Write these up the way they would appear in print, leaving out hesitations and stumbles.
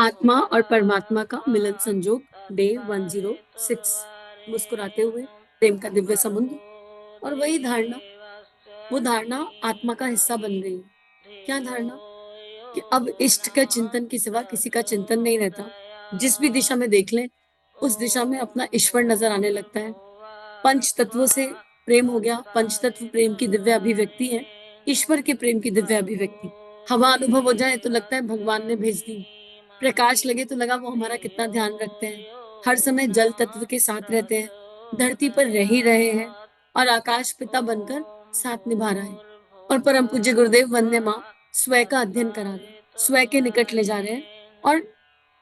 आत्मा और परमात्मा का मिलन संजोग डे 106। मुस्कुराते हुए प्रेम का दिव्य समुद्र। और वही धारणा, वो धारणा आत्मा का हिस्सा बन गई। क्या धारणा? कि अब इष्ट के चिंतन के सिवा किसी का चिंतन नहीं रहता। जिस भी दिशा में देख लें, उस दिशा में अपना ईश्वर नजर आने लगता है। पंच तत्वों से प्रेम हो गया। पंच तत्व प्रेम की दिव्य अभिव्यक्ति है, ईश्वर के प्रेम की दिव्य अभिव्यक्ति। हवा अनुभव हो जाए तो लगता है भगवान ने भेज दी। प्रकाश लगे तो लगा वो हमारा कितना ध्यान रखते हैं। हर समय जल तत्व के साथ रहते हैं, धरती पर रह ही रहे हैं और आकाश पिता बनकर साथ निभा रहा है। और परम पूज्य गुरुदेव वंदे माँ स्वयं का अध्ययन करा रहे हैं, स्वयं के निकट ले जा रहे हैं और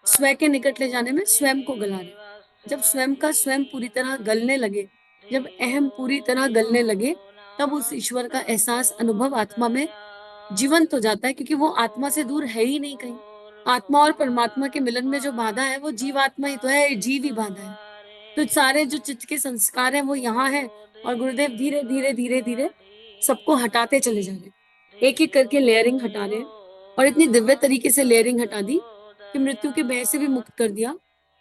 स्वयं के निकट ले जाने में स्वयं को गला रहे हैं। जब स्वयं का स्वयं पूरी तरह गलने लगे, जब अहम पूरी तरह गलने लगे, तब उस ईश्वर का एहसास अनुभव आत्मा में जीवंत हो जाता है, क्योंकि वो आत्मा से दूर है ही नहीं कहीं। आत्मा और परमात्मा के मिलन में जो बाधा है वो जीवात्मा ही तो है, जीव ही बाधा है। तो सारे जो चित्त के संस्कार हैं वो यहाँ है और गुरुदेव धीरे धीरे धीरे धीरे सबको हटाते चले जा रहे हैं। एक एक करके लेयरिंग हटा रहे हैं और इतनी दिव्य तरीके से लेयरिंग हटा दी कि मृत्यु के भय से भी मुक्त कर दिया।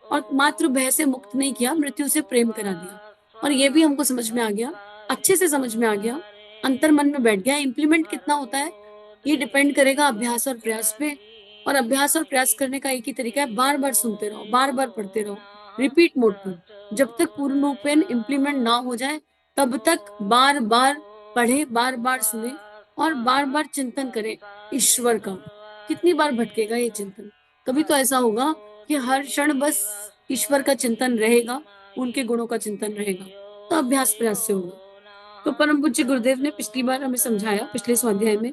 और मात्र भय से मुक्त नहीं किया, मृत्यु से प्रेम करा दिया। और ये भी हमको समझ में आ गया, अच्छे से समझ में आ गया, अंतर मन में बैठ गया। इम्प्लीमेंट कितना होता है ये डिपेंड करेगा अभ्यास और प्रयास पे। और अभ्यास और प्रयास करने का एक ही तरीका है, बार बार सुनते रहो, बार बार पढ़ते रहो, रिपीट मोड पर। जब तक पूर्ण रूपेण इम्प्लीमेंट ना हो जाए तब तक बार बार पढ़े, बार बार सुने और बार बार चिंतन करें ईश्वर का। कितनी बार भटकेगा ये चिंतन? कभी तो ऐसा होगा कि हर क्षण बस ईश्वर का चिंतन रहेगा, उनके गुणों का चिंतन रहेगा। तो अभ्यास प्रयास से होगा। तो परम पूज्य गुरुदेव ने पिछली बार हमें समझाया, पिछले स्वाध्याय में,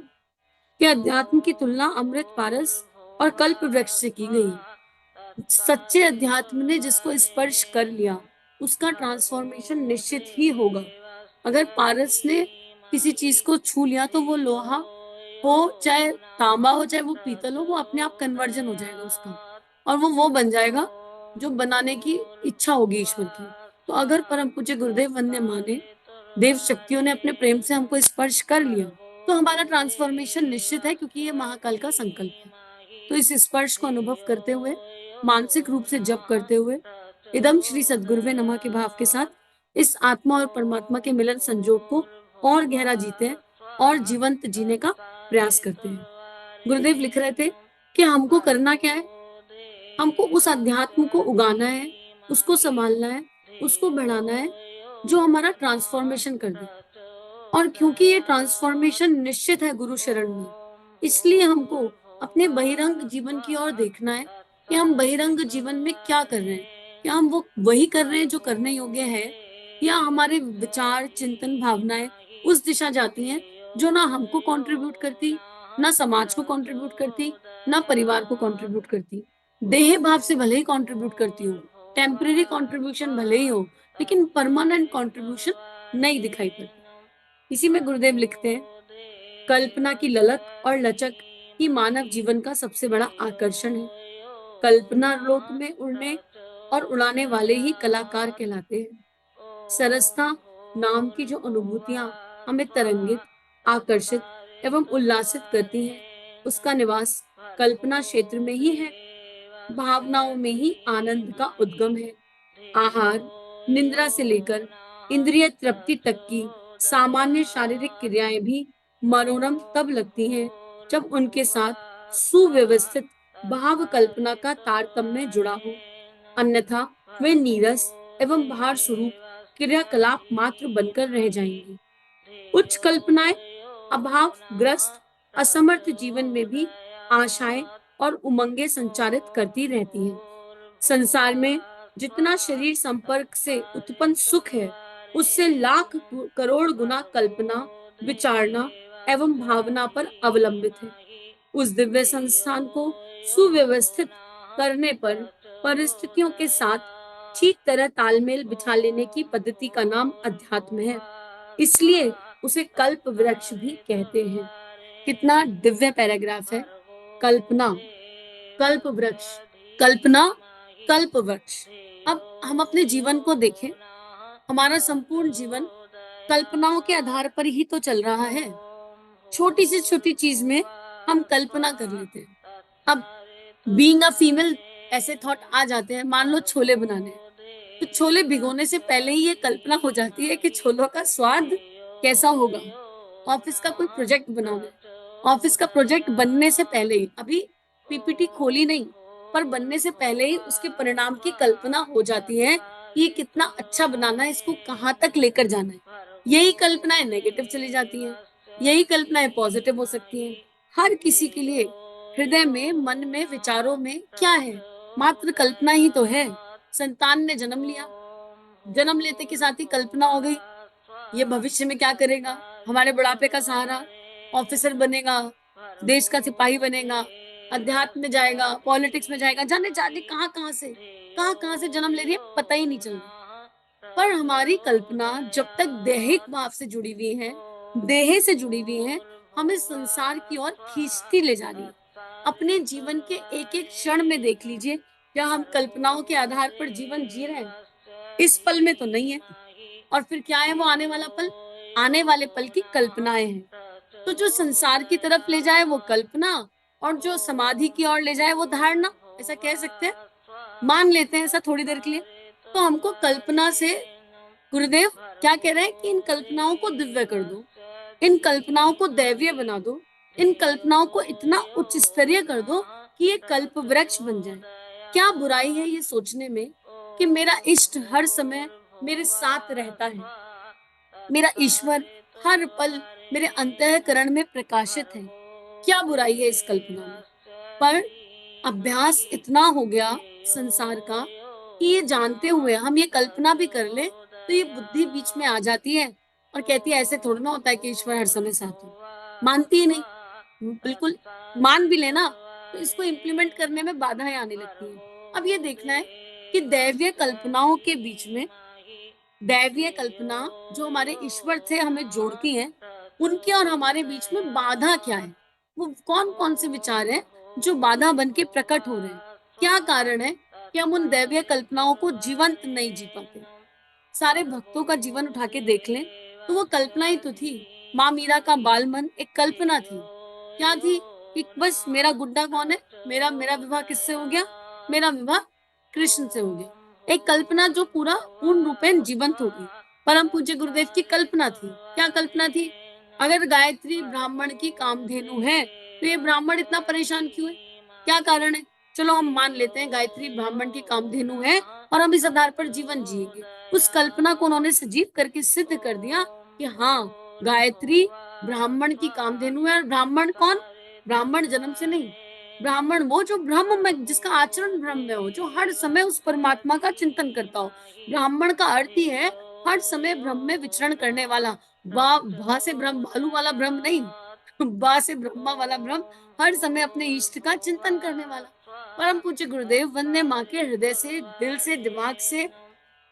कि अध्यात्म की तुलना अमृत पारस और कल्प वृक्ष से की गई है। सच्चे अध्यात्म ने जिसको स्पर्श कर लिया उसका ट्रांसफॉर्मेशन निश्चित ही होगा। अगर पारस ने किसी चीज को छू लिया तो वो लोहा हो, चाहे तांबा हो, चाहे वो पीतल हो, वो अपने आप कन्वर्जन हो जाएगा उसका और वो बन जाएगा जो बनाने की इच्छा होगी ईश्वर की। तो अगर परम पूज्य गुरुदेव वंदे माने देव शक्तियों ने अपने प्रेम से हमको स्पर्श कर लिया तो हमारा ट्रांसफॉर्मेशन निश्चित है, क्योंकि ये महाकाल का संकल्प है। तो इस स्पर्श को अनुभव करते हुए, मानसिक रूप से जप करते हुए, इदम श्री सद्गुरुवे नमः के भाव के साथ इस आत्मा और परमात्मा के मिलन संजोग को और गहरा जीते हैं और जीवंत जीने का प्रयास करते हैं। गुरुदेव लिख रहे थे कि हमको करना क्या है? हमको उस अध्यात्म को उगाना है, उसको संभालना है, उसको बढ़ाना है जो हमारा ट्रांसफॉर्मेशन कर दे। और क्योंकि ये ट्रांसफॉर्मेशन निश्चित है गुरु शरण में, इसलिए हमको अपने बहिरंग जीवन की ओर देखना है कि हम बहिरंग जीवन में क्या कर रहे हैं। क्या हम वो वही कर रहे हैं जो करने योग्य है, या हमारे विचार, चिंतन, भावनाएं उस दिशा जाती हैं जो ना हमको कंट्रीब्यूट करती, ना समाज को कंट्रीब्यूट करती, ना परिवार को कंट्रीब्यूट करती। देह भाव से भले ही कंट्रीब्यूट करती हो, टेम्परेरी कंट्रीब्यूशन भले ही हो, लेकिन परमानेंट कंट्रीब्यूशन नहीं दिखाई पड़ती। इसी में गुरुदेव लिखते हैं, कल्पना की ललक और लचक ही मानव जीवन का सबसे बड़ा आकर्षण है। कल्पना लोक में उड़ने और उड़ाने वाले ही कलाकार कहलाते हैं। सरसता नाम की जो अनुभूतियां हमें तरंगित, आकर्षित एवं उल्लासित करती हैं, उसका निवास कल्पना क्षेत्र में ही है। भावनाओं में ही आनंद का उद्गम है। आहार, निद्रा से लेकर इंद्रिय तृप्ति तक की सामान्य शारीरिक क्रियाएं भी मनोरम तब लगती हैं जब उनके साथ सुव्यवस्थित भाव कल्पना का तारतम्य जुड़ा हो, अन्यथा वे नीरस एवं भार स्वरूप क्रियाकलाप मात्र बनकर रह जाएंगी। उच्च कल्पनाएं अभावग्रस्त असमर्थ जीवन में भी आशाएं और उमंगे संचारित करती रहती हैं। संसार में जितना शरीर संपर्क से उत्पन्न सुख है, उससे लाख करोड़ गुना कल्पना, विचारना एवं भावना पर अवलंबित है। उस दिव्य संस्थान को सुव्यवस्थित करने पर परिस्थितियों के साथ ठीक तरह तालमेल बिठा लेने की पद्धति का नाम अध्यात्म है। इसलिए उसे कल्प वृक्ष भी कहते हैं। कितना दिव्य पैराग्राफ है। कल्पना, कल्प वृक्ष, कल्पना, कल्प वृक्ष। अब हम अपने जीवन को देखें, हमारा संपूर्ण जीवन कल्पनाओं के आधार पर ही तो चल रहा है। छोटी से छोटी चीज में हम कल्पना कर लेते हैं। अब बीइंग अ फीमेल ऐसे थॉट आ जाते हैं। मान लो छोले बनाने हैं, तो छोले भिगोने से पहले ही ये कल्पना हो जाती है कि छोलों का स्वाद कैसा होगा। ऑफिस का कोई प्रोजेक्ट बनाना है, ऑफिस का प्रोजेक्ट बनने से पहले ही, अभी पीपीटी खोली नहीं, पर बनने से पहले ही उसके परिणाम की कल्पना हो जाती है कि ये कितना अच्छा बनाना है, इसको कहाँ तक लेकर जाना है। यही कल्पनाएं नेगेटिव चली जाती हैं, यही कल्पनाएं पॉजिटिव हो सकती हैं। हर किसी के लिए हृदय में, मन में, विचारों में क्या है? मात्र कल्पना ही तो है। संतान ने जन्म लिया, जन्म लेते के साथ ही कल्पना हो गई, ये भविष्य में क्या करेगा, हमारे बुढ़ापे का सहारा, ऑफिसर बनेगा, देश का सिपाही बनेगा, अध्यात्म में जाएगा, पॉलिटिक्स में जाएगा, जाने जाने कहाँ कहाँ से जन्म ले रही है, पता ही नहीं चल रहा। पर हमारी कल्पना जब तक दैहिक भाव से जुड़ी हुई है, देह से जुड़ी हुई है, हमें संसार की ओर खींचती ले जा रही है। अपने जीवन के एक एक क्षण में देख लीजिए, क्या हम कल्पनाओं के आधार पर जीवन जी रहे हैं? इस पल में तो नहीं है। और फिर क्या है वो आने वाला पल? आने वाले पल की कल्पनाएं हैं। तो जो संसार की तरफ ले जाए वो कल्पना, और जो समाधि की ओर ले जाए वो धारणा, ऐसा कह सकते हैं। मान लेते हैं ऐसा थोड़ी देर के लिए। तो हमको कल्पना से गुरुदेव क्या कह रहे हैं कि इन कल्पनाओं को दिव्य कर दो, इन कल्पनाओं को दैवीय बना दो, इन कल्पनाओं को इतना उच्च स्तरीय कर दो कि ये कल्प वृक्ष बन जाए। क्या बुराई है ये सोचने में कि मेरा इष्ट हर समय मेरे साथ रहता है, मेरा ईश्वर हर पल मेरे अंतःकरण में प्रकाशित है। क्या बुराई है इस कल्पना में? पर अभ्यास इतना हो गया संसार का कि ये जानते हुए हम ये कल्पना भी कर ले, तो ये बुद्धि बीच में आ जाती है और कहती है ऐसे थोड़ा ना होता है कि ईश्वर हर समय साथ हो। मानती ही नहीं। बिल्कुल, मान भी लेना तो इसको इम्प्लीमेंट करने में बाधाएं आने लगती हैं। अब ये देखना है कि दैवीय कल्पनाओं के बीच में, दैवीय कल्पना जो हमारे ईश्वर से हमें जोड़ती हैं, उनके और हमारे बीच में बाधा क्या है? वो कौन-कौन से विचार हैं जो बाधा बन के प्रकट हो रहे हैं? क्या कारण है कि हम उन दैवीय कल्पनाओं को जीवंत नहीं जी पाते? सारे भक्तों का जीवन उठा के देख लें, तो वो कल्पना ही तो थी। माँ मीरा का बाल मन एक कल्पना थी। क्या थी? कि बस मेरा गुड्डा कौन है? मेरा मेरा विवाह किससे हो गया? मेरा विवाह कृष्ण से हो गया। एक कल्पना जो पूरा पूर्ण रूपेण जीवंत हो गई। परम पूज्य गुरुदेव की कल्पना थी। क्या कल्पना थी? अगर गायत्री ब्राह्मण की कामधेनु है, तो ये ब्राह्मण इतना परेशान क्यों है? क्या कारण है? चलो हम मान लेते हैं गायत्री ब्राह्मण की कामधेनु है और हम इस आधार पर जीवन जिएंगे। उस कल्पना को उन्होंने सजीव करके सिद्ध कर दिया कि हाँ, गायत्री ब्राह्मण की कामधेनु है। और ब्राह्मण कौन? ब्राह्मण जन्म से नहीं, ब्राह्मण वो जो ब्रह्म में, जिसका आचरण ब्रह्म में हो, जो हर समय उस परमात्मा का चिंतन करता हो। ब्राह्मण का अर्थ ही है हर समय ब्रह्म में विचरण करने वाला। बा से ब्रह्म, भालू वाला ब्रह्म नहीं, बा से ब्रह्मा वाला ब्रह्म, हर समय अपने इष्ट का चिंतन करने वाला। परम पूज्य गुरुदेव वंदे माँ के हृदय से, दिल से, दिमाग से,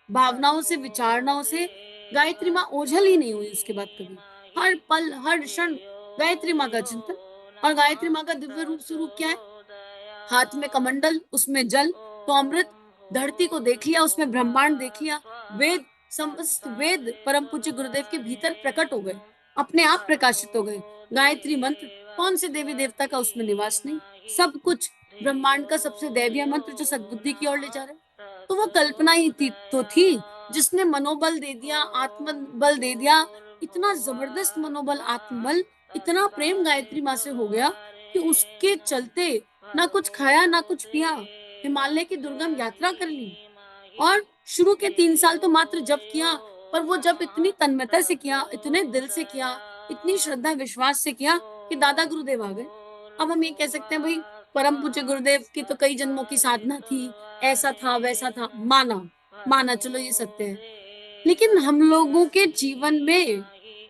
भावनाओं से, विचारणाओं से गायत्री माँ ओझल ही नहीं हुई उसके बाद कभी। हर पल, हर क्षण गायत्री माँ का चिंतन। और गायत्री माँ का दिव्य रूप स्वरूप क्या है? हाथ में कमंडल, उसमें जल, तो अमृत। धरती को देख लिया, उसमें ब्रह्मांड देख लिया। वेद, समस्त वेद परम पूज्य गुरुदेव के भीतर प्रकट हो गए, अपने आप प्रकाशित हो गए। गायत्री मंत्र, कौन से देवी देवता का उसमें निवास नहीं, सब कुछ ब्रह्मांड का सबसे दैवीय मंत्र जो सद्बुद्धि की ओर ले जा रहा है। तो वो कल्पना ही थी तो थी, जिसने मनोबल दे दिया, आत्मबल दे दिया। इतना जबरदस्त मनोबल, आत्मबल, इतना प्रेम गायत्री माँ से हो गया कि उसके चलते ना कुछ खाया ना कुछ पिया, हिमालय की दुर्गम यात्रा कर ली। और शुरू के 3 साल तो मात्र जप किया, पर वो जप इतनी तन्मयता से किया, इतने दिल से किया, इतनी श्रद्धा विश्वास से किया कि दादा गुरुदेव आ गए। अब हम ये कह सकते हैं भाई परम पूज्य गुरुदेव की तो कई जन्मों की साधना थी, ऐसा था वैसा था, माना, माना, चलो ये सत्य है। लेकिन हम लोगों के जीवन में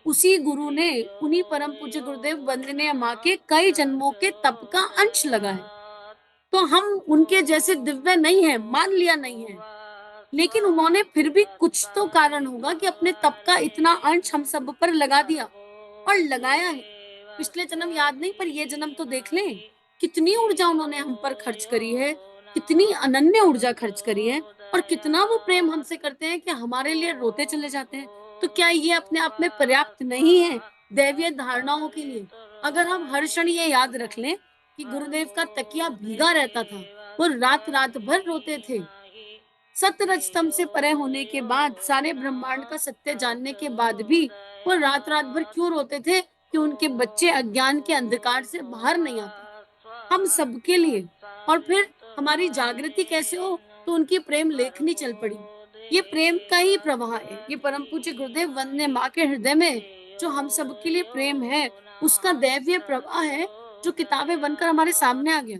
उसी गुरु ने, उन्हीं परम पूज्य गुरुदेव वंदनीय माँ के कई जन्मों के तप का अंश लगा है। तो हम उनके जैसे दिव्य नहीं है, मान लिया नहीं है, लेकिन उन्होंने फिर भी कुछ तो कारण होगा कि अपने तप का इतना अंश हम सब पर लगा दिया, और लगाया है। पिछले जन्म याद नहीं, पर ये जन्म तो देख लें, कितनी ऊर्जा उन्होंने हम पर खर्च करी है, कितनी अनन्य ऊर्जा खर्च करी है, और कितना वो प्रेम हमसे करते हैं कि हमारे लिए रोते चले जाते हैं। तो क्या ये अपने आप में पर्याप्त नहीं है दैवीय धारणाओं के लिए? अगर हम हर क्षण ये याद रख लें कि गुरुदेव का तकिया भीगा रहता था, वो रात रात भर रोते थे। सतरज स्तंभ से परे होने के बाद, सारे ब्रह्मांड का सत्य जानने के बाद भी वो रात रात भर क्यों रोते थे? कि उनके बच्चे अज्ञान के अंधकार से बाहर नहीं आते, हम सबके लिए। और फिर हमारी जागृति कैसे हो? तो उनकी प्रेम लेखनी चल पड़ी। ये प्रेम का ही प्रवाह है, ये परम पूज्य गुरुदेव वंदे माँ के हृदय में जो हम सबके लिए प्रेम है, उसका दैवीय प्रवाह है, जो किताबें बनकर हमारे सामने आ गया।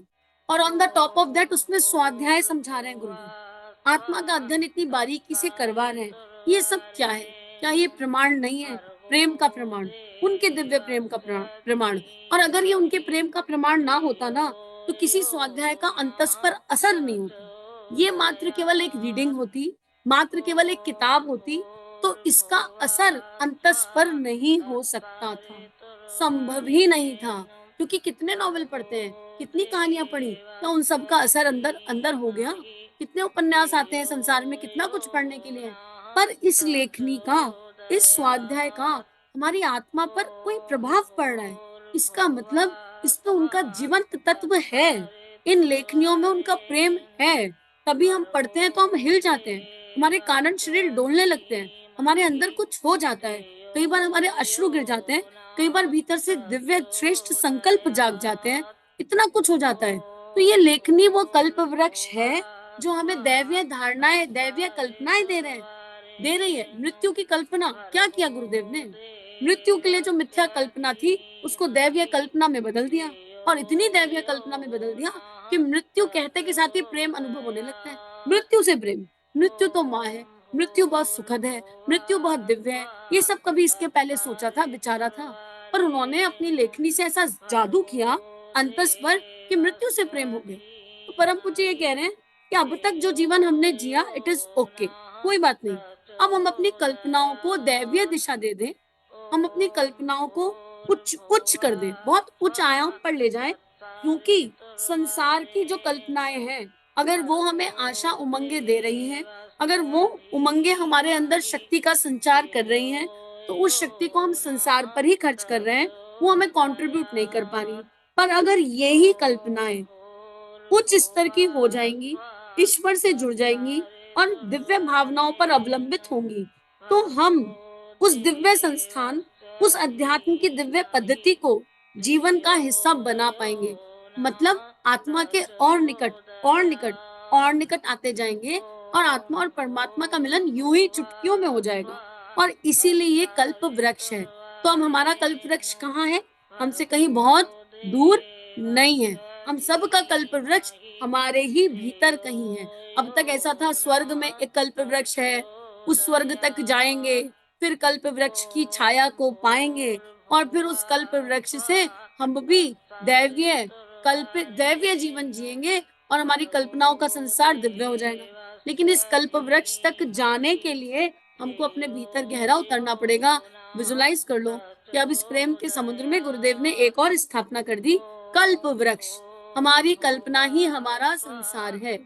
और on the top of that उसमें स्वाध्याय समझा रहे हैं गुरुदेव, आत्मा का अध्ययन इतनी बारीकी से करवा रहे हैं। ये सब क्या है? क्या ये प्रमाण नहीं है? प्रेम का प्रमाण, उनके दिव्य प्रेम का प्रमाण। और अगर ये उनके प्रेम का प्रमाण ना होता ना, तो किसी स्वाध्याय का अंतस पर असर नहीं होता। ये मात्र केवल एक रीडिंग होती, मात्र केवल एक किताब होती, तो इसका असर अंतस पर नहीं हो सकता था, संभव ही नहीं था। क्योंकि कितने नॉवेल पढ़ते हैं, कितनी कहानियां पढ़ी, क्या उन सब का असर अंदर अंदर हो गया? कितने उपन्यास आते हैं संसार में, कितना कुछ पढ़ने के लिए है, पर इस लेखनी का, इस स्वाध्याय का हमारी आत्मा पर कोई प्रभाव पड़ रहा है। इसका मतलब इसमें उनका जीवंत तत्व है, इन लेखनियों में उनका प्रेम है। तभी हम पढ़ते हैं तो हम हिल जाते हैं, हमारे कारण शरीर डोलने लगते हैं, हमारे अंदर कुछ हो जाता है। कई बार हमारे अश्रु गिर जाते हैं, कई बार भीतर से दिव्य श्रेष्ठ संकल्प जाग जाते हैं, इतना कुछ हो जाता है। तो ये लेखनी वो कल्प वृक्ष है जो हमें दैवीय धारणाएं, दैवीय कल्पनाएं दे रही है। मृत्यु की कल्पना क्या किया गुरुदेव ने? मृत्यु के लिए जो मिथ्या कल्पना थी, उसको दैवीय कल्पना में बदल दिया। और इतनी दैवीय कल्पना में बदल दिया कि मृत्यु कहते के साथ ही प्रेम अनुभव होने लगता है। मृत्यु से प्रेम, मृत्यु तो माँ है, मृत्यु बहुत सुखद है, मृत्यु बहुत दिव्य है। ये सब कभी इसके पहले सोचा था, विचारा था? पर उन्होंने अपनी लेखनी से ऐसा जादू किया अंतस पर कि मृत्यु से प्रेम हो गया। तो परम पूज्य ये कह रहे हैं कि अब तक जो जीवन हमने जिया, इट इज ओके, कोई बात नहीं। अब हम अपनी कल्पनाओं को दैवीय दिशा दे दें, हम अपनी कल्पनाओं को उच्च उच्च कर दें, बहुत उच्च आयाम पर ले जाएं। क्योंकि संसार की जो कल्पनाएं हैं, अगर वो हमें आशा उमंगे दे रही हैं, अगर वो उमंगे हमारे अंदर शक्ति का संचार कर रही हैं, तो उस शक्ति को हम संसार पर ही खर्च कर रहे हैं, वो हमें कंट्रीब्यूट नहीं कर पा रही। पर अगर यही कल्पनाएं उच्च स्तर की हो जाएंगी, ईश्वर से जुड़ जाएंगी और दिव्य भावनाओं पर अवलंबित होंगी, तो हम उस दिव्य संस्थान, उस अध्यात्म की दिव्य पद्धति को जीवन का हिस्सा बना पाएंगे। मतलब आत्मा के और निकट और निकट और निकट आते जाएंगे, और आत्मा और परमात्मा का मिलन यूं ही चुटकियों में हो जाएगा। और इसीलिए ये कल्प वृक्ष है। तो अब हमारा कल्प वृक्ष कहाँ है? हमसे कहीं बहुत दूर नहीं है, हम सब का कल्प वृक्ष हमारे ही भीतर कहीं है। अब तक ऐसा था, स्वर्ग में एक कल्प वृक्ष है, उस स्वर्ग तक जाएंगे, फिर कल्प वृक्ष की छाया को पाएंगे, और फिर उस कल्प वृक्ष से हम भी दैवीय दैवीय जीवन जिएंगे, और हमारी कल्पनाओं का संसार दिव्य हो जाएगा। लेकिन इस कल्प वृक्ष तक जाने के लिए हमको अपने भीतर गहरा उतरना पड़ेगा। विजुलाइज कर लो कि अब इस प्रेम के समुद्र में गुरुदेव ने एक और स्थापना कर दी, कल्प वृक्ष। हमारी कल्पना ही हमारा संसार है,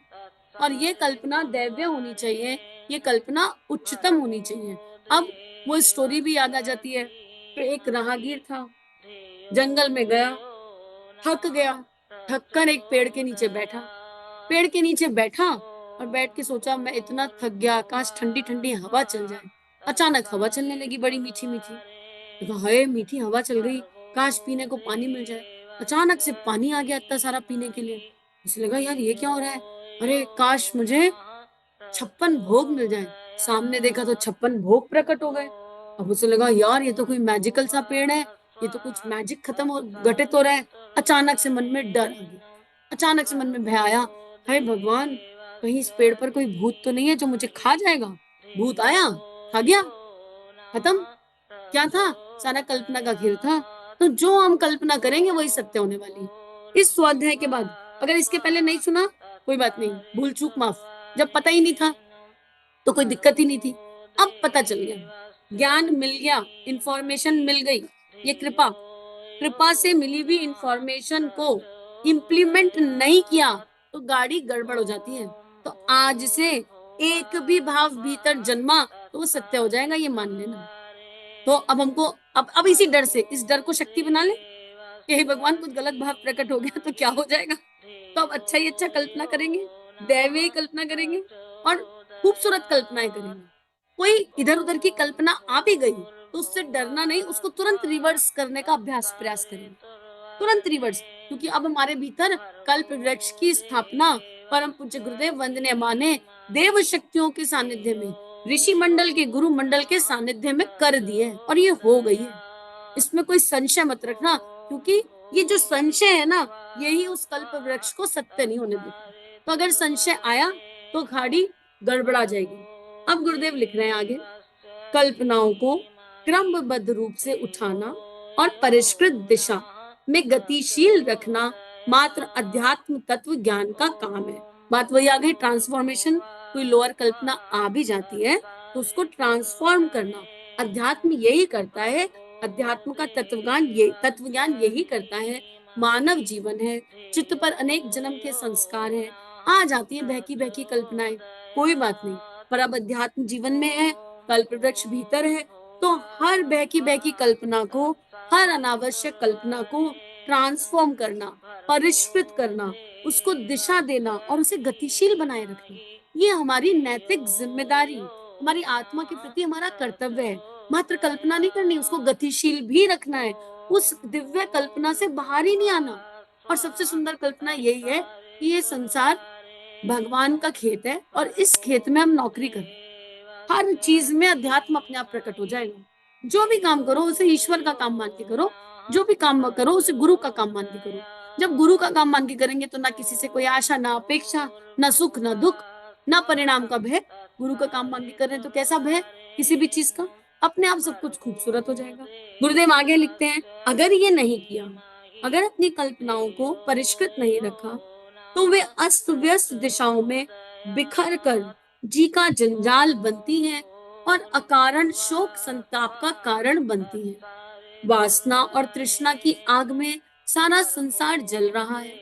और ये कल्पना दैव्य होनी चाहिए, ये कल्पना उच्चतम होनी चाहिए। अब वो स्टोरी भी याद आ जाती है कि एक राहगीर था, जंगल में गया, थक गया, थक कर एक पेड़ के नीचे बैठा। पेड़ के नीचे बैठा और बैठ के सोचा, मैं इतना थक गया, काश ठंडी ठंडी हवा चल जाए। अचानक हवा चलने लगी, बड़ी मीठी मीठी। हाय, मीठी हवा चल गई, काश पीने को पानी मिल जाए। अचानक से पानी आ गया इतना सारा पीने के लिए। उसे लगा, यार ये क्या हो रहा है? अरे काश मुझे 56 भोग मिल जाए। सामने देखा तो 56 भोग प्रकट हो गए। अब उसे लगा, यार ये तो कोई मैजिकल सा पेड़ है, ये तो कुछ मैजिक खत्म हो घटित हो रहा है। अचानक से मन में डर आ गया, अचानक से मन में भय आया, हाय भगवान, कहीं इस पेड़ पर कोई भूत तो नहीं है जो मुझे खा जाएगा? भूत आया, खा गया, खत्म। क्या था? सारा कल्पना का खेल था। तो जो हम कल्पना करेंगे वही सत्य होने वाली है। इस स्वाध्याय के बाद, अगर इसके पहले नहीं सुना, कोई बात नहीं, भूल चूक माफ। जब पता ही नहीं था तो कोई दिक्कत ही नहीं थी, अब पता चल गया, ज्ञान मिल गया, इंफॉर्मेशन मिल गई। ये कृपा, कृपा से मिली हुई इंफॉर्मेशन को इम्प्लीमेंट नहीं किया तो गाड़ी गड़बड़ हो जाती है। तो आज से एक भी भाव भीतर जन्मा तो वो सत्य हो जाएगा, ये मान लेना। तो अब हमको अब इसी डर से, इस डर को शक्ति बना ले, कि हे भगवान कुछ गलत भाव प्रकट हो गया तो क्या हो जाएगा? तो अब अच्छा ही अच्छा कल्पना करेंगे, दैवीय कल्पना करेंगे और खूबसूरत कल्पनाएँ करेंगे। कोई इधर-उधर की कल्पना आ भी गई, तो उससे डरना नहीं, उसको तुरंत रिवर्स करने का अभ्यास प्रयास करेंगे। तुरंत रिवर्स, क्योंकि अब हमारे भीतर कल्प वृक्ष की स्थापना परम पूज्य गुरुदेव वंदनीय माँ ने देव शक्तियों के सानिध्य में, ऋषि मंडल के गुरु मंडल के सानिध्य में कर दी है और ये हो गई है। इसमें कोई संशय मत रखना, क्योंकि ये जो संशय है ना, यही उस कल्प वृक्ष को सत्य नहीं होने देता। तो अगर संशय आया तो खाड़ी गड़बड़ा जाएगी। अब गुरुदेव लिख रहे हैं आगे, कल्पनाओं को क्रमबद्ध रूप से उठाना और परिष्कृत दिशा में गतिशील रखना मात्र अध्यात्म तत्व ज्ञान का काम है। बात वही आ गई, ट्रांसफॉर्मेशन। कोई लोअर कल्पना आ भी जाती है तो उसको ट्रांसफॉर्म करना अध्यात्म यही करता है। अध्यात्म का तत्व ज्ञान यही करता है। मानव जीवन है, चित्त पर अनेक जन्म के संस्कार हैं, आ जाती है बहकी बहकी कल्पनाएं, कोई बात नहीं। पर अब अध्यात्म जीवन में है, कल्प वृक्ष भीतर है, तो हर बहकी बहकी कल्पना को, हर अनावश्यक कल्पना को ट्रांसफॉर्म करना, परिष्कृत करना, उसको दिशा देना और उसे गतिशील बनाए रखना, ये हमारी नैतिक जिम्मेदारी, हमारी आत्मा के प्रति हमारा कर्तव्य है। मात्र कल्पना नहीं करनी, उसको गतिशील भी रखना है। उस दिव्य कल्पना से बाहर ही नहीं आना। और सबसे सुंदर कल्पना यही है कि ये संसार भगवान का खेत है और इस खेत में हम नौकरी करें। हर चीज में अध्यात्म अपने आप प्रकट हो जाएगा। जो भी काम करो उसे ईश्वर का काम मान के करो, जो भी काम करो उसे गुरु का काम मान के करो। जब गुरु का काम मान के करेंगे तो ना किसी से कोई आशा, ना अपेक्षा, ना सुख, ना दुख, ना परिणाम का भय। गुरु का काम मान के कर रहे हैं तो कैसा भय किसी भी चीज का? अपने आप सब कुछ खूबसूरत हो जाएगा। गुरुदेव आगे लिखते हैं, अगर ये नहीं किया, अगर अपनी कल्पनाओं को परिष्कृत नहीं रखा, तो वे अस्त व्यस्त दिशाओं में बिखर कर जी का जंजाल बनती हैं और अकारण शोक संताप का कारण बनती हैं। वासना और तृष्णा की आग में सारा संसार जल रहा है।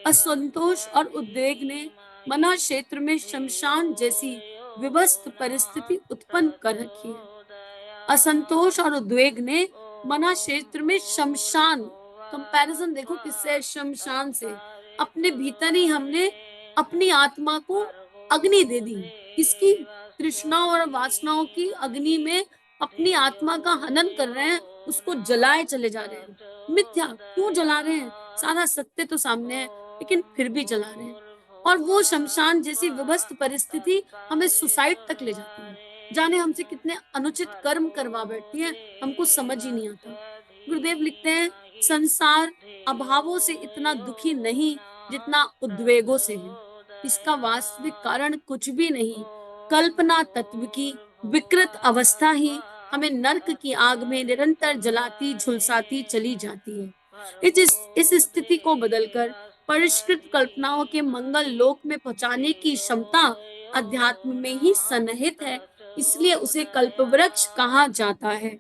असंतोष और उद्वेग ने मना क्षेत्र में शमशान जैसी विभस्त परिस्थिति उत्पन्न कर रखी है। असंतोष और उद्वेग ने मना क्षेत्र में शमशान, कंपैरिजन देखो किससे है? शमशान से। अपने भीतर ही हमने अपनी आत्मा को अग्नि दे दी। किसकी? तृष्णा और वासनाओं की अग्नि में अपनी आत्मा का हनन कर रहे हैं, उसको जलाए चले जा रहे हैं। मिथ्या क्यों जला रहे हैं? सारा सत्य तो सामने है, लेकिन फिर भी जला रहे हैं। और वो शमशान जैसी विभस्त परिस्थिति हमें सुसाइड तक ले जाती है। जाने हमसे कितने अनुचित कर्म करवा बैठती है, हमको समझ ही नहीं आता। गुरुदेव लिखते हैं, संसार अभावों से इतना दुखी नहीं जितना उद्वेगों से है। इसका वास्तविक कारण कुछ भी नहीं, कल्पना तत्व की विकृत अवस्था ही हमें नर्क की आग में निरंतर जलाती झुलसाती चली जाती है। इस स्थिति को बदलकर परिष्कृत कल्पनाओं के मंगल लोक में पहुंचाने की क्षमता अध्यात्म में ही सन्निहित है, इसलिए उसे कल्पवृक्ष कहा जाता है।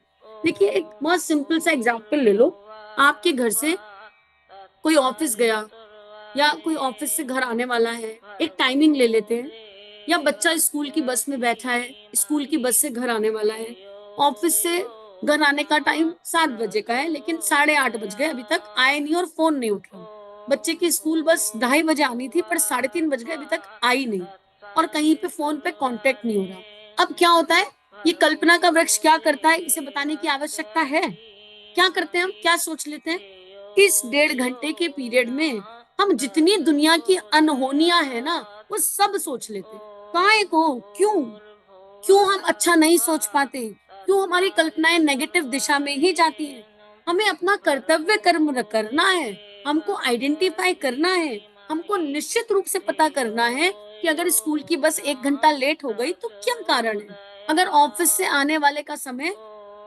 देखिए, एक बहुत सिंपल सा एग्जाम्पल ले लो। आपके घर से कोई ऑफिस गया या कोई ऑफिस से घर आने वाला है, एक टाइमिंग ले लेते हैं। या बच्चा स्कूल की बस में बैठा है, स्कूल की बस से घर आने वाला है। ऑफिस से घर आने का टाइम 7 बजे का है, लेकिन 8:30 बज गए, अभी तक आए नहीं और फोन नहीं उठ रहा। बच्चे की स्कूल बस 2:30 बजे आनी थी, पर 3:30 बज गए, अभी तक आई नहीं और कहीं पे फोन पे कांटेक्ट नहीं हो रहा। अब क्या होता है? ये कल्पना का वृक्ष क्या करता है, इसे बताने की आवश्यकता है? क्या करते हैं हम, क्या सोच लेते हैं? इस 1.5 घंटे के पीरियड में हम जितनी दुनिया की अनहोनियां है ना, वो सब सोच लेते हैं। काहे को? क्यों? क्यों हम अच्छा नहीं सोच पाते? क्यों हमारी कल्पनाएं नेगेटिव दिशा में ही जाती हैं? हमें अपना कर्तव्य कर्म करना है, हमको आइडेंटिफाई करना है, हमको निश्चित रूप से पता करना है कि अगर स्कूल की बस 1 घंटा लेट हो गई तो क्या कारण है। अगर ऑफिस से आने वाले का समय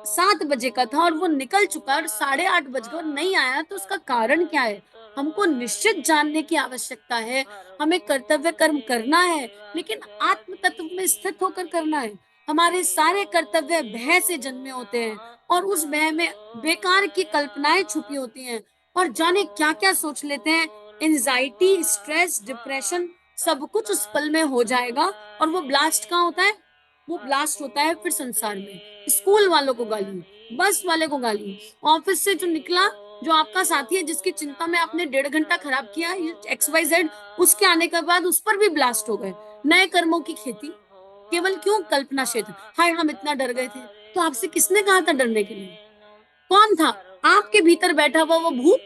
7 बजे का था और वो निकल चुका और 8:30 बज गए और नहीं आया, तो उसका कारण क्या है? हमको निश्चित जानने की आवश्यकता है। हमें कर्तव्य कर्म करना है, लेकिन आत्म तत्व में स्थित होकर करना है। हमारे सारे कर्तव्य भय से जन्मे होते हैं और उस भय में बेकार की कल्पनाएं छुपी होती हैं और जाने क्या क्या सोच लेते हैं। एंजाइटी, स्ट्रेस, डिप्रेशन, सब कुछ उस पल में हो जाएगा और वो ब्लास्ट कहाँ होता है? वो ब्लास्ट होता है फिर संसार में। स्कूल वालों को गाली, बस वाले को गाली, ऑफिस से जो निकला जो आपका साथी है जिसकी चिंता में आपने 1.5 घंटा खराब किया, एक्स वाई जेड, उसके आने के बाद उस पर भी ब्लास्ट हो गए। नए कर्मों की खेती, केवल क्यों? कल्पना क्षेत्र। हाय, हम इतना डर गए थे। तो आपसे किसने कहा था डरने के लिए? कौन था? आपके भीतर बैठा हुआ वो भूत,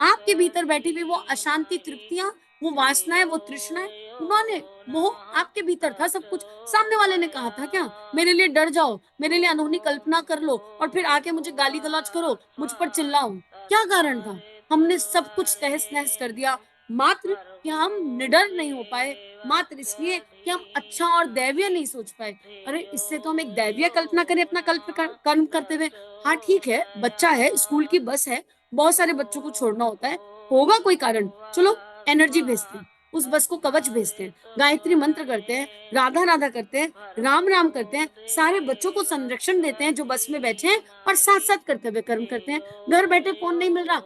आपके भीतर बैठी हुई वो अशांति, तृप्तियां, वो वासनाएं, वो तृष्णाएं, उन्होंने, वो आपके भीतर था सब कुछ। सामने वाले ने कहा था क्या मेरे लिए डर जाओ, मेरे लिए अनहोनी कल्पना कर लो और फिर आके मुझे गाली गलौज करो, मुझ पर चिल्लाओ? क्या कारण था? हमने सब कुछ तहस नहस कर दिया, मात्र कि हम निडर नहीं हो पाए, मात्र इसलिए कि हम अच्छा और दैवीय नहीं सोच पाए। अरे, इससे तो हम एक दैवीय कल्पना करें अपना कर्म करते हुए। हाँ, ठीक है, बच्चा है, स्कूल की बस है, बहुत सारे बच्चों को छोड़ना होता है, होगा कोई कारण, चलो एनर्जी भेजते हैं, उस बस को कवच भेजते हैं, गायत्री मंत्र करते हैं, राधा-राधा करते हैं, राम-राम करते हैं, सारे बच्चों को संरक्षण देते हैं जो बस में बैठे हैं और साथ-साथ कर्तव्य कर्म करते हैं। घर बैठे फ़ोन नहीं मिल रहा,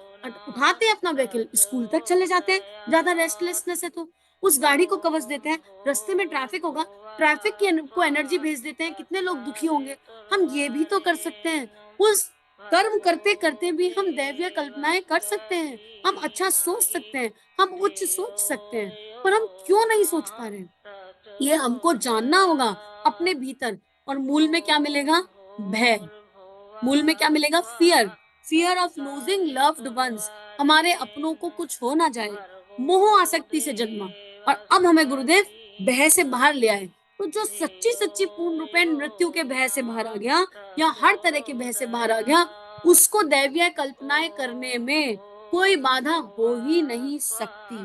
उठाते हैं अपना व्हीकल, स्कूल तक चले जाते हैं, ज़्यादा रेस्टलेसनेस है तो। उस गाड़ी को कवच देते हैं, रास्ते में ट्रैफिक होगा, ट्रैफिक की को एनर्जी भेज देते हैं, कितने लोग दुखी होंगे। हम ये भी तो कर सकते हैं। उस कर्म करते-करते भी हम दैवीय कल्पनाएँ कर सकते हैं, हम अच्छा सोच सकते हैं, हम उच्च सोच सकते हैं, पर हम क्यों नहीं सोच पा रहे हैं? ये हमको जानना होगा अपने भीतर। और मूल में क्या मिलेगा? भय। मूल में क्या मिलेगा? Fear, fear of losing loved ones, हमारे अपनों को कुछ हो ना जाए, मोह आसक्ति से जन्मा और अब हमें गुरुदेव भय से बाहर ले आए। तो जो सच्ची-सच्ची पूर्ण रूपेण मृत्यु के भय से बाहर आ गया या हर तरह के भय से बाहर आ गया, उसको दैवीय कल्पनाएँ करने में कोई बाधा हो ही नहीं सकती।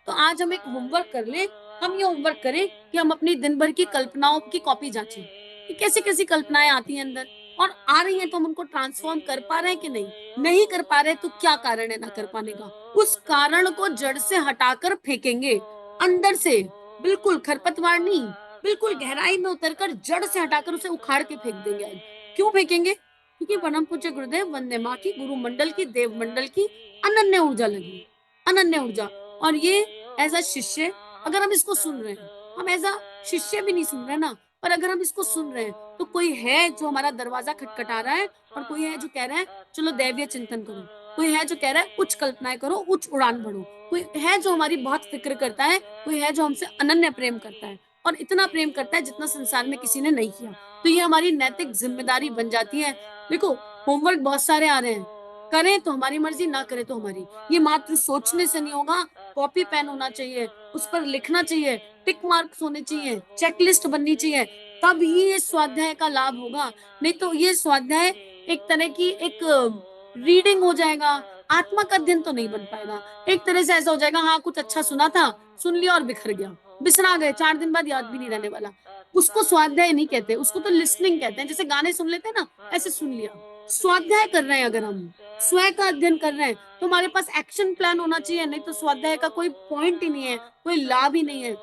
तो आज हम एक होमवर्क कर लें, हम ये होमवर्क करें कि हम अपनी दिन भर की कल्पनाओं की कॉपी जाँचें, कि कैसी-कैसी कल्पनाएँ आती हैं अंदर और आ रही हैं तो हम उनको ट्रांसफ़ॉर्म कर पा रहे हैं कि नहीं? नहीं कर पा रहे तो क्या कारण है ना कर पाने का? उस कारण को जड़ से हटाकर फेंकेंगे, अंदर से, बिल्कुल खरपतवार नहीं, बिल्कुल गहराई में उतरकर जड़ से हटाकर उसे उखाड़ के फेंक देंगे आज। क्यों फेंकेंगे? क्योंकि परम पूज्य गुरुदेव वंदे माँ की, गुरु मंडल की, देव मंडल की अनन्य ऊर्जा लगी, अनन्य ऊर्जा। और ये एज़ अ शिष्य, अगर हम इसको सुन रहे हैं, हम एज़ अ शिष्य भी नहीं सुन रहे ना, पर अगर हम इसको सुन रहे हैं तो कोई है जो हमारा दरवाज़ा खटखटा रहा है और कोई है जो कह रहा है चलो दैवीय चिंतन करो। कोई है जो कह रहा है उच्च कल्पनाएँ करो, उच्च उड़ान भरो। कोई है जो हमारी बहुत फ़िक्र करता है, कोई है जो हमसे अनन्य प्रेम करता है और इतना प्रेम करता है जितना संसार में किसी ने नहीं किया। तो ये हमारी नैतिक ज़िम्मेदारी बन जाती है। देखो, होमवर्क बहुत सारे आ रहे हैं, करें तो हमारी मर्ज़ी, ना करें तो हमारी। ये मात्र सोचने से नहीं होगा, कॉपी पेन होना चाहिए, उस पर लिखना चाहिए, टिक मार्क्स होने चाहिए, चेकलिस्ट बननी चाहिए, तब ही ये स्वाध्याय का लाभ होगा। नहीं तो ये स्वाध्याय एक तरह की एक रीडिंग हो जाएगा, आत्मा का अध्ययन तो नहीं बन पाएगा। एक तरह से ऐसा हो जाएगा, हाँ, कुछ अच्छा सुना था, सुन लिया और बिखर गया, बिसरा गए, 4 दिन बाद याद भी नहीं रहने वाला। उसको स्वाध्याय नहीं कहते, उसको तो लिसनिंग कहते हैं। जैसे गाने सुन लेते हैं ना, ऐसे सुन लिया। स्वाध्याय कर रहे हैं अगर हम, स्वयं का अध्ययन कर रहे हैं, तो हमारे पास एक्शन प्लान होना चाहिए, नहीं तो स्वाध्याय का कोई पॉइंट ही नहीं है, कोई लाभ ही नहीं है।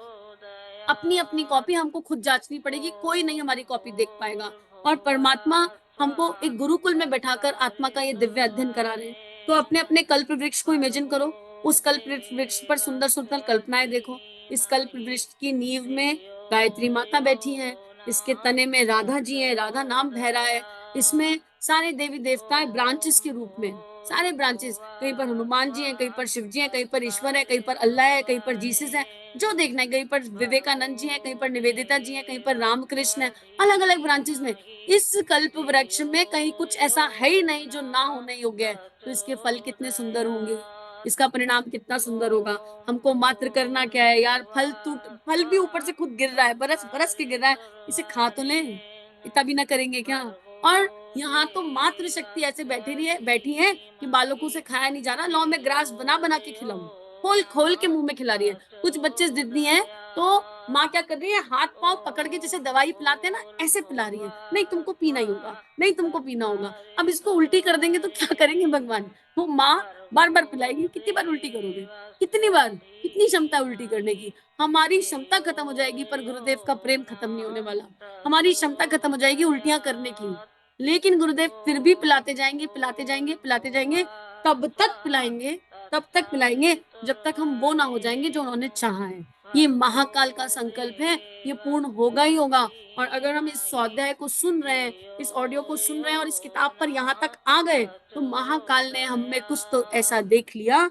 अपनी-अपनी कॉपी हमको खुद जाँचनी पड़ेगी, कोई नहीं हमारी कॉपी देख पाएगा और परमात्मा हमको एक गुरुकुल में बैठाकर आत्मा का ये दिव्य अध्ययन करा रहे हैं। तो अपने-अपने कल्प वृक्ष को इमेजिन करो, उस कल्प वृक्ष पर सुंदर-सुंदर कल्पनाएँ देखो। इस कल्प वृक्ष की नींव में गायत्री माता बैठी हैं, इसके तने में राधा जी हैं, राधा नाम बह रहा है, इसमें सारे देवी-देवताएँ ब्रांचेज़ के रूप में, सारे ब्रांचेज़, कहीं पर हनुमान जी हैं, कहीं पर शिव जी हैं, कहीं पर ईश्वर है, कहीं पर अल्लाह है, कहीं पर जीसस है। जो देखना है, कहीं पर विवेकानंद जी हैं, कहीं पर निवेदिता जी हैं, कहीं पर रामकृष्ण हैं, अलग-अलग ब्रांचेज़ में। इस कल्प वृक्ष में कहीं कुछ ऐसा है ही नहीं जो ना होने योग्य है, तो इसके फल कितने सुंदर होंगे, इसका परिणाम कितना सुंदर होगा। हमको मात्र करना क्या है यार, फल भी ऊपर से खुद गिर रहा है, बरस-बरस के गिर रहा है, इसे खा तो लें, इतना भी ना करेंगे क्या? और यहाँ तो मातृ शक्ति ऐसे बैठी है कि बालकों से खाया नहीं जा रहा, लाओ मैं ग्रास बना-बना के खिलाऊँ, खोल-खोल के मुँह में खिला रही है। कुछ बच्चे ज़िद्दी हैं, तो माँ क्या कर रही है, हाथ-पाँव पकड़ के जैसे दवाई पिलाते हैं ना, ऐसे पिला रही है। नहीं तुमको पीना ही होगा, नहीं तुमको पीना होगा। अब इसको उल्टी कर देंगे तो क्या करेंगे भगवान? वो माँ बार-बार पिलाएगी, कितनी बार उल्टी करोगे? कितनी बार? कितनी क्षमता है उल्टी करने की? हमारी क्षमता खत्म हो जाएगी पर गुरुदेव का प्रेम खत्म नहीं होने वाला। हमारी क्षमता खत्म हो जाएगी उल्टियाँ करने की, लेकिन गुरुदेव फिर भी पिलाते जाएँगे, पिलाते जाएँगे, पिलाते जाएँगे, तब तक पिलाएँगे तब तक पिलाएंगे जब तक हम वो ना हो जाएंगे जो उन्होंने चाहा है। ये महाकाल का संकल्प है, ये पूर्ण होगा ही होगा। और अगर हम इस स्वाध्याय को सुन रहे हैं, इस ऑडियो को सुन रहे हैं और इस किताब पर यहाँ तक आ गए, तो महाकाल ने हम में कुछ तो ऐसा देख लिया,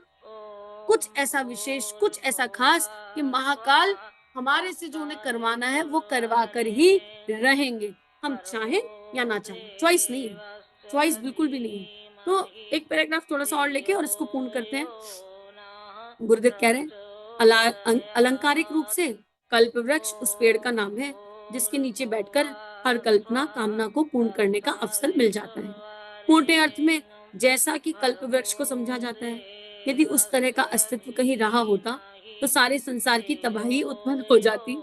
कुछ ऐसा विशेष, कुछ ऐसा खास कि महाकाल हमारे से जो उन्हें करवाना है वो करवा कर ही रहेंगे, हम चाहें या ना चाहें। चॉइस नहीं है, चॉइस बिल्कुल भी नहीं है। तो एक पैराग्राफ थोड़ा सा और लेके और इसको पूर्ण करते हैं। गुरुदेव कह रहे हैं, अलंकारिक रूप से कल्प वृक्ष उस पेड़ का नाम है जिसके नीचे बैठकर हर कल्पना कामना को पूर्ण करने का अवसर मिल जाता है। मोटे अर्थ में जैसा कि कल्प वृक्ष को समझा जाता है, यदि उस तरह का अस्तित्व कहीं रहा होता तो सारे संसार की तबाही उत्पन्न हो जाती।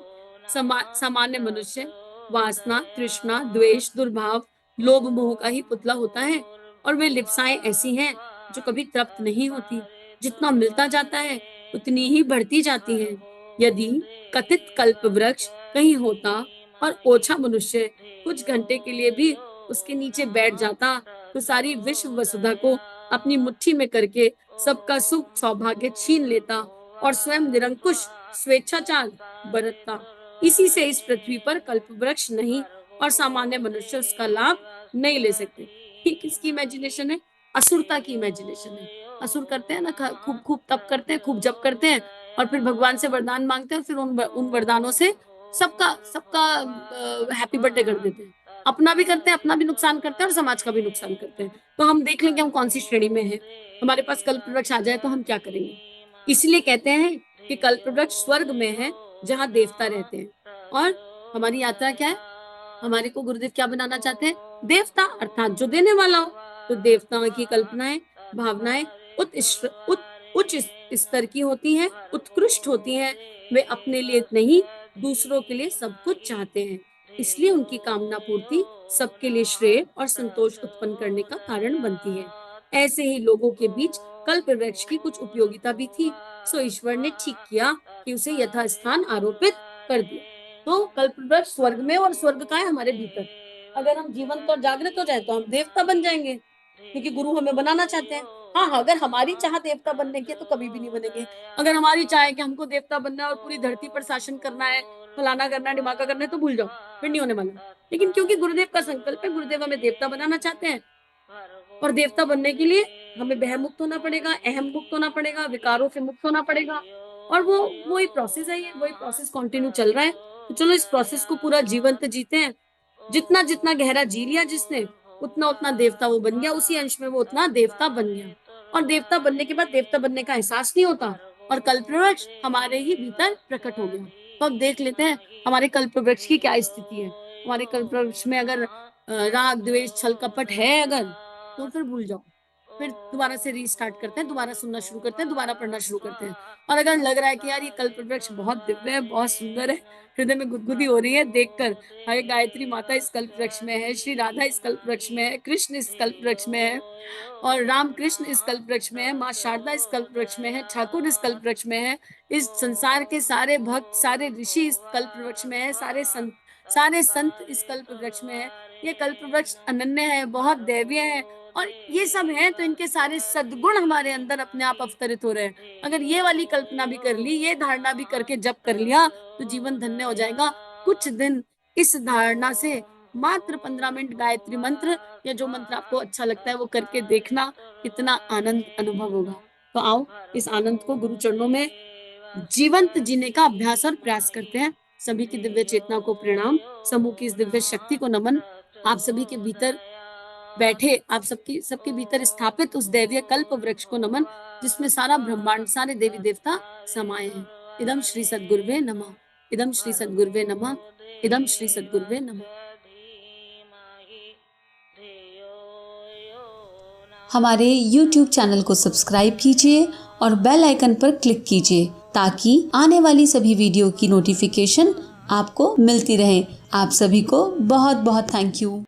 सामान्य मनुष्य वासना, तृष्णा, द्वेष, दुर्भाव, लोभ, मोह का ही पुतला होता है और वे लिप्साएं ऐसी हैं जो कभी तृप्त नहीं होती। जितना मिलता जाता है उतनी ही बढ़ती जाती हैं। यदि कथित कल्प वृक्ष कहीं होता और ओछा मनुष्य कुछ घंटे के लिए भी उसके नीचे बैठ जाता तो सारी विश्व वसुधा को अपनी मुट्ठी में करके सबका सुख सौभाग्य छीन लेता और स्वयं निरंकुश स्वेच्छाचार बरतता। इसी से इस पृथ्वी पर कल्प वृक्ष नहीं और सामान्य मनुष्य उसका लाभ नहीं ले सकते। ये किसकी इमेजिनेशन है? असुरता की इमेजिनेशन है। असुर करते हैं ना, खूब खूब तप करते हैं, खूब जप करते हैं और फिर भगवान से वरदान मांगते हैं, फिर उन वरदानों से सबका सबका हैप्पी बर्थडे कर देते हैं। अपना भी करते हैं, अपना भी नुकसान करते हैं और समाज का भी नुकसान करते हैं। तो हम देख लेंगे हम कौन सी श्रेणी में है। हमारे पास कल्प वृक्ष आ जाए तो हम क्या करेंगे? इसलिए कहते हैं कि कल्प वृक्ष स्वर्ग में है जहाँ देवता रहते हैं। और हमारी यात्रा क्या है? हमारे को गुरुदेव क्या बनाना चाहते हैं? देवता, अर्थात जो देने वाला हो। तो देवताओं की कल्पनाएं, भावनाएं उच्च स्तर की होती हैं, उत्कृष्ट होती हैं। वे अपने लिए नहीं दूसरों के लिए सब कुछ चाहते हैं, इसलिए उनकी कामना पूर्ति सबके लिए श्रेय और संतोष उत्पन्न करने का कारण बनती है। ऐसे ही लोगों के बीच कल्प वृक्ष की कुछ उपयोगिता भी थी, सो ईश्वर ने ठीक किया कि उसे यथास्थान आरोपित कर दिया। तो कल्प वृक्ष स्वर्ग में, और स्वर्ग का है हमारे भीतर। अगर हम जीवंत और जागृत हो जाए तो हम देवता बन जाएंगे, क्योंकि गुरु हमें बनाना चाहते हैं। हाँ, अगर हमारी चाह देवता बनने की है तो कभी भी नहीं बनेंगे। अगर हमारी चाह है कि हमको देवता बनना है और पूरी धरती पर शासन करना है, फलाना करना है, ढिमाका करना है, तो भूल जाओ, फिर नहीं होने वाला। लेकिन क्योंकि गुरुदेव का संकल्प है, गुरुदेव हमें देवता बनाना चाहते हैं, और देवता बनने के लिए हमें भय मुक्त होना पड़ेगा, अहम मुक्त होना पड़ेगा, विकारों से मुक्त होना पड़ेगा। और वो ही प्रोसेस है, ये वही प्रोसेस कंटिन्यू चल रहा है। तो चलो इस प्रोसेस को पूरा जीवंत जीते हैं। जितना जितना गहरा जी लिया जिसने, उतना उतना देवता वो बन गया, उसी अंश में वो उतना देवता बन गया। और देवता बनने के बाद देवता बनने का एहसास नहीं होता, और कल्पवृक्ष हमारे ही भीतर प्रकट हो गया। तो अब देख लेते हैं हमारे कल्पवृक्ष की क्या स्थिति है। हमारे कल्पवृक्ष में अगर राग, द्वेष, छल, कपट है अगर, तो फिर भूल जाओ, फिर दोबारा से रीस्टार्ट करते हैं, दोबारा सुनना शुरू करते हैं, दोबारा पढ़ना शुरू करते हैं। और अगर लग रहा है कि यार ये कल्पवृक्ष बहुत दिव्य है, बहुत सुंदर है, हृदय में गुदगुदी हो रही है देखकर, हाय गायत्री माता इस कल्पवृक्ष में है, श्री राधा इस कल्पवृक्ष में है, कृष्ण इस कल्पवृक्ष में है, और राम कृष्ण इस कल्पवृक्ष में है, माँ शारदा इस कल्पवृक्ष में है, ठाकुर इस कल्पवृक्ष में है, इस संसार के सारे भक्त, सारे ऋषि इस कल्पवृक्ष में है, सारे संत इस कल्पवृक्ष में है। ये कल्पवृक्ष अनन्य है, बहुत दैवीय है, और ये सब है तो इनके सारे सद्गुण हमारे अंदर अपने आप अवतरित हो रहे हैं। अगर ये वाली कल्पना भी कर ली, ये धारणा भी करके जप कर लिया, तो जीवन धन्य हो जाएगा। कुछ दिन इस धारणा से मात्र 15 मिनट गायत्री मंत्र या जो मंत्र आपको अच्छा लगता है वो करके देखना, कितना आनंद अनुभव होगा। तो आओ इस आनंद को गुरु चरणों में जीवंत जीने का अभ्यास और प्रयास करते हैं। सभी की दिव्य चेतना को प्रणाम, समूह की इस दिव्य शक्ति को नमन। आप सभी के भीतर बैठे, आप सबके भीतर स्थापित उस दैवीय कल्प वृक्ष को नमन, जिसमें सारा ब्रह्मांड, सारे देवी देवता समाये हैं। इदम श्री सद्गुरुवे नमः, इदम श्री सद्गुरुवे नमः, इदम श्री सद्गुरुवे नमः। हमारे YouTube चैनल को सब्सक्राइब कीजिए और बेल आइकन पर क्लिक कीजिए ताकि आने वाली सभी वीडियो की नोटिफिकेशन आपको मिलती रहे। आप सभी को बहुत बहुत थैंक यू।